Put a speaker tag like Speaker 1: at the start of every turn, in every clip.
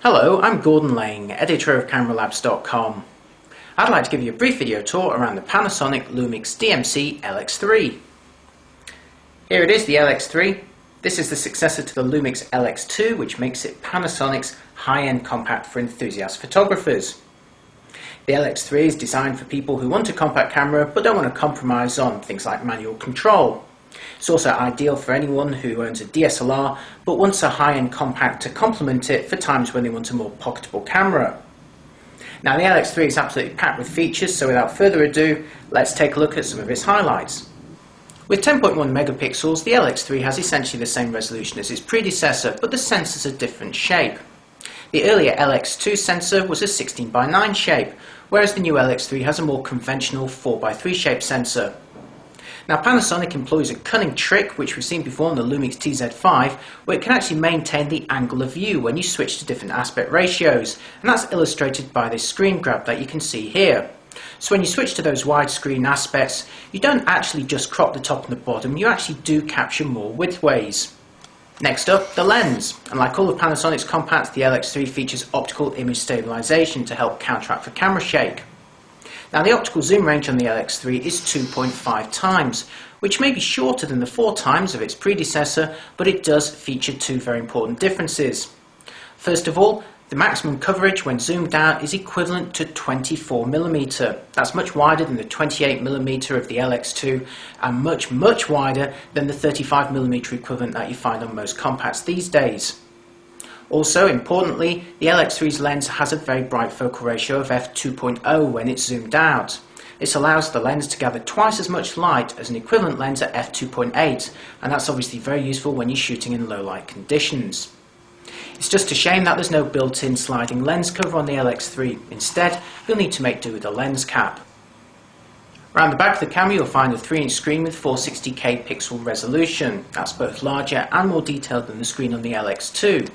Speaker 1: Hello, I'm Gordon Lang, editor of CameraLabs.com. I'd like to give you a brief video tour around the Panasonic Lumix DMC LX3. Here it is, the LX3. This is the successor to the Lumix LX2, which makes it Panasonic's high-end compact for enthusiast photographers. The LX3 is designed for people who want a compact camera but don't want to compromise on things like manual control. It's also ideal for anyone who owns a DSLR but wants a high-end compact to complement it for times when they want a more pocketable camera. Now the LX3 is absolutely packed with features, so without further ado, let's take a look at some of its highlights. With 10.1 megapixels, the LX3 has essentially the same resolution as its predecessor, but the sensor's a different shape. The earlier LX2 sensor was a 16:9 shape, whereas the new LX3 has a more conventional 4:3 shape sensor. Now Panasonic employs a cunning trick which we've seen before on the Lumix TZ5, where it can actually maintain the angle of view when you switch to different aspect ratios, and that's illustrated by this screen grab that you can see here. So when you switch to those widescreen aspects, you don't actually just crop the top and the bottom, you actually do capture more widthways. Next up, the lens. And like all of Panasonic's compacts, the LX3 features optical image stabilization to help counteract the camera shake. Now the optical zoom range on the LX3 is 2.5 times, which may be shorter than the 4 times of its predecessor, but it does feature two very important differences. First of all, the maximum coverage when zoomed out is equivalent to 24mm. That's much wider than the 28mm of the LX2 and much wider than the 35mm equivalent that you find on most compacts these days. Also, importantly, the LX3's lens has a very bright focal ratio of f2.0 when it's zoomed out. This allows the lens to gather twice as much light as an equivalent lens at f2.8, and that's obviously very useful when you're shooting in low light conditions. It's just a shame that there's no built-in sliding lens cover on the LX3. Instead, you'll need to make do with a lens cap. Around the back of the camera you'll find a 3-inch screen with 460k pixel resolution. That's both larger and more detailed than the screen on the LX2.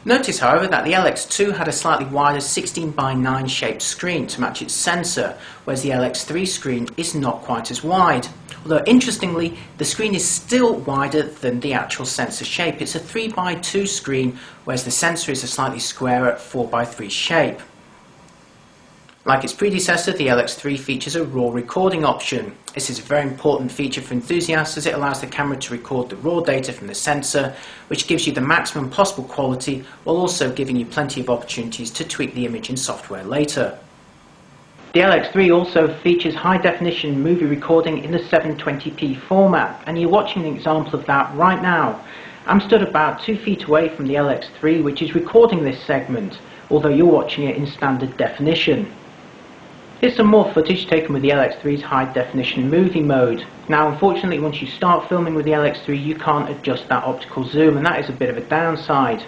Speaker 1: Notice, however, that the LX2 had a slightly wider 16:9 shaped screen to match its sensor, whereas the LX3 screen is not quite as wide. Although interestingly, the screen is still wider than the actual sensor shape. It's a 3:2 screen, whereas the sensor is a slightly squarer 4:3 shape. Like its predecessor, the LX3 features a RAW recording option. This is a very important feature for enthusiasts as it allows the camera to record the raw data from the sensor, which gives you the maximum possible quality while also giving you plenty of opportunities to tweak the image in software later. The LX3 also features high-definition movie recording in the 720p format, and you're watching an example of that right now. I'm stood about 2 feet away from the LX3, which is recording this segment, although you're watching it in standard definition. Here's some more footage taken with the LX3's high-definition movie mode. Now unfortunately, once you start filming with the LX3 you can't adjust that optical zoom, and that is a bit of a downside.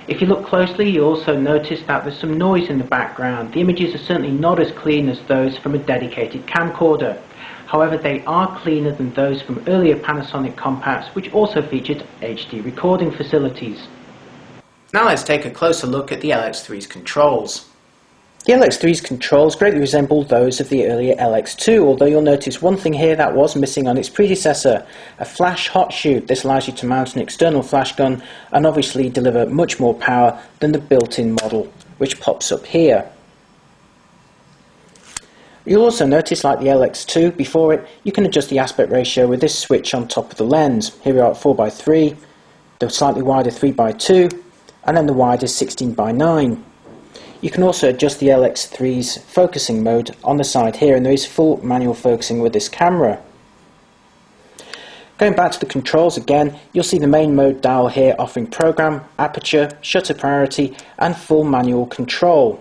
Speaker 1: If you look closely you'll also notice that there's some noise in the background. The images are certainly not as clean as those from a dedicated camcorder. However, they are cleaner than those from earlier Panasonic compacts, which also featured HD recording facilities. Now let's take a closer look at the LX3's controls. The LX3's controls greatly resemble those of the earlier LX2, although you'll notice one thing here that was missing on its predecessor, a flash hot shoot. This allows you to mount an external flash gun and obviously deliver much more power than the built-in model, which pops up here. You'll also notice, like the LX2 before it, you can adjust the aspect ratio with this switch on top of the lens. Here we are at 4:3, the slightly wider 3:2, and then the wider 16:9. You can also adjust the LX3's focusing mode on the side here, and there is full manual focusing with this camera. Going back to the controls again, you'll see the main mode dial here offering program, aperture, shutter priority and full manual control.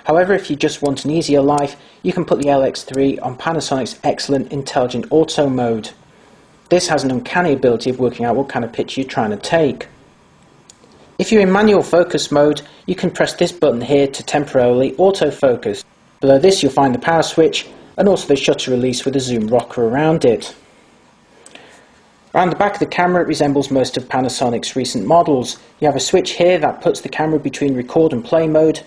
Speaker 1: However, if you just want an easier life, you can put the LX3 on Panasonic's excellent intelligent auto mode. This has an uncanny ability of working out what kind of picture you're trying to take. If you're in manual focus mode, you can press this button here to temporarily autofocus. Below this you'll find the power switch and also the shutter release with a zoom rocker around it. Around the back of the camera it resembles most of Panasonic's recent models. You have a switch here that puts the camera between record and play mode,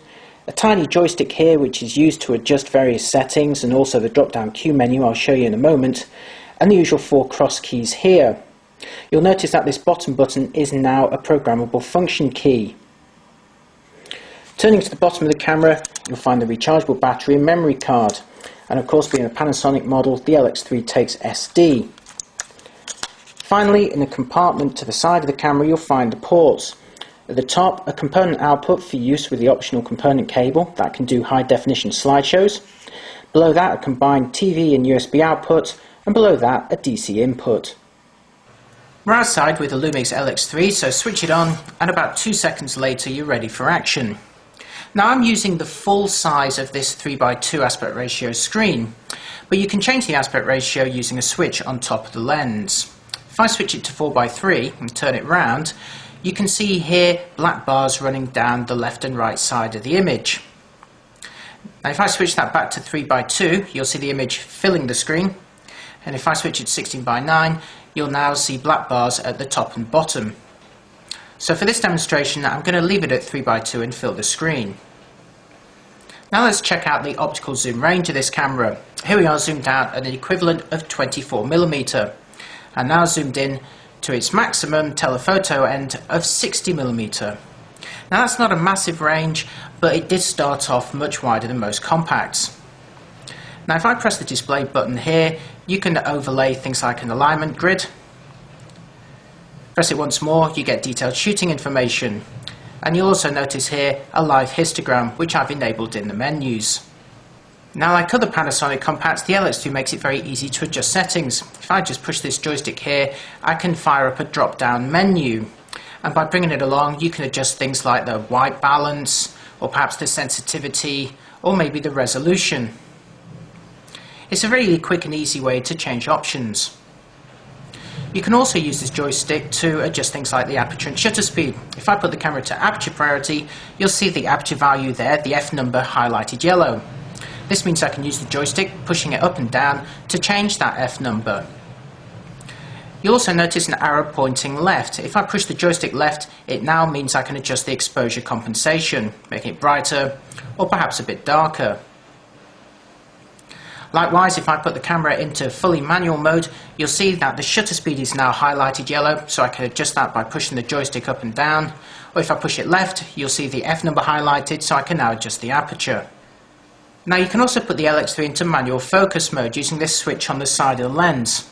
Speaker 1: a tiny joystick here which is used to adjust various settings, and also the drop down Q menu I'll show you in a moment, and the usual 4 cross keys here. You'll notice that this bottom button is now a programmable function key. Turning to the bottom of the camera, you'll find the rechargeable battery and memory card. And of course, being a Panasonic model, the LX3 takes SD. Finally, in the compartment to the side of the camera, you'll find the ports. At the top, a component output for use with the optional component cable that can do high definition slideshows. Below that, a combined TV and USB output, and below that, a DC input. We're outside with the Lumix LX3, so switch it on, and about 2 seconds later you're ready for action. Now I'm using the full size of this 3:2 aspect ratio screen, but you can change the aspect ratio using a switch on top of the lens. If I switch it to 4:3 and turn it round, you can see here black bars running down the left and right side of the image. Now if I switch that back to 3:2, you'll see the image filling the screen, and if I switch it to 16:9, you'll now see black bars at the top and bottom. So for this demonstration, I'm going to leave it at 3:2 and fill the screen. Now let's check out the optical zoom range of this camera. Here we are zoomed out at an equivalent of 24mm, and now zoomed in to its maximum telephoto end of 60mm. Now that's not a massive range, but it did start off much wider than most compacts. Now if I press the display button here, you can overlay things like an alignment grid. Press it once more, you get detailed shooting information. And you'll also notice here a live histogram, which I've enabled in the menus. Now like other Panasonic compacts, the LX2 makes it very easy to adjust settings. If I just push this joystick here, I can fire up a drop-down menu. And by bringing it along, you can adjust things like the white balance, or perhaps the sensitivity, or maybe the resolution. It's a really quick and easy way to change options. You can also use this joystick to adjust things like the aperture and shutter speed. If I put the camera to aperture priority, you'll see the aperture value there, the F number highlighted yellow. This means I can use the joystick, pushing it up and down to change that F number. You'll also notice an arrow pointing left. If I push the joystick left, it now means I can adjust the exposure compensation, making it brighter or perhaps a bit darker. Likewise, if I put the camera into fully manual mode, you'll see that the shutter speed is now highlighted yellow, so I can adjust that by pushing the joystick up and down. Or if I push it left, you'll see the F number highlighted, so I can now adjust the aperture. Now you can also put the LX3 into manual focus mode using this switch on the side of the lens.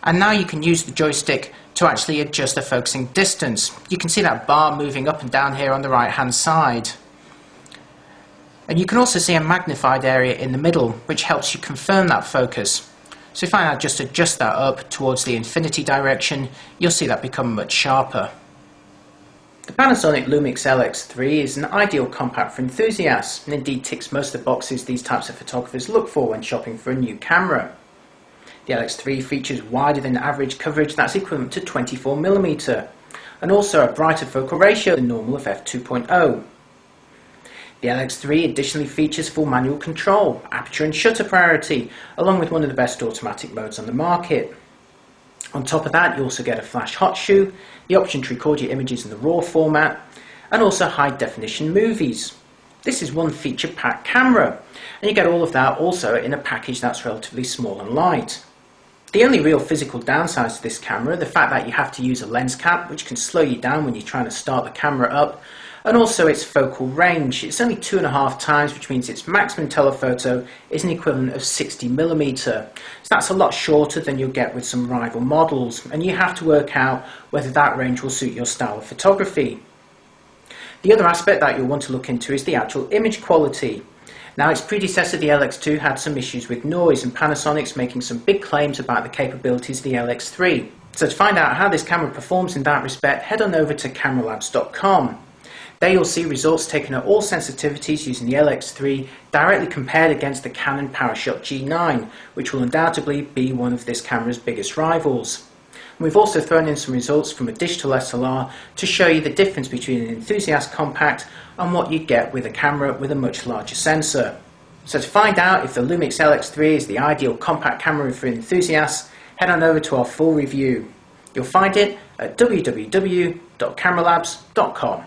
Speaker 1: And now you can use the joystick to actually adjust the focusing distance. You can see that bar moving up and down here on the right hand side. And you can also see a magnified area in the middle, which helps you confirm that focus. So if I now just adjust that up towards the infinity direction, you'll see that become much sharper. The Panasonic Lumix LX3 is an ideal compact for enthusiasts, and indeed ticks most of the boxes these types of photographers look for when shopping for a new camera. The LX3 features wider than average coverage that's equivalent to 24mm, and also a brighter focal ratio than normal of f2.0. The LX3 additionally features full manual control, aperture and shutter priority, along with one of the best automatic modes on the market. On top of that, you also get a flash hot shoe, the option to record your images in the RAW format, and also high definition movies. This is one feature-packed camera, and you get all of that also in a package that's relatively small and light. The only real physical downsides to this camera are the fact that you have to use a lens cap, which can slow you down when you're trying to start the camera up, and also its focal range. It's only 2.5 times, which means its maximum telephoto is an equivalent of 60mm. So that's a lot shorter than you'll get with some rival models, and you have to work out whether that range will suit your style of photography. The other aspect that you'll want to look into is the actual image quality. Now, its predecessor, the LX2, had some issues with noise, and Panasonic's making some big claims about the capabilities of the LX3. So to find out how this camera performs in that respect, head on over to CameraLabs.com. There you'll see results taken at all sensitivities using the LX3 directly compared against the Canon PowerShot G9, which will undoubtedly be one of this camera's biggest rivals. And we've also thrown in some results from a digital SLR to show you the difference between an enthusiast compact and what you'd get with a camera with a much larger sensor. So to find out if the Lumix LX3 is the ideal compact camera for enthusiasts, head on over to our full review. You'll find it at www.cameralabs.com.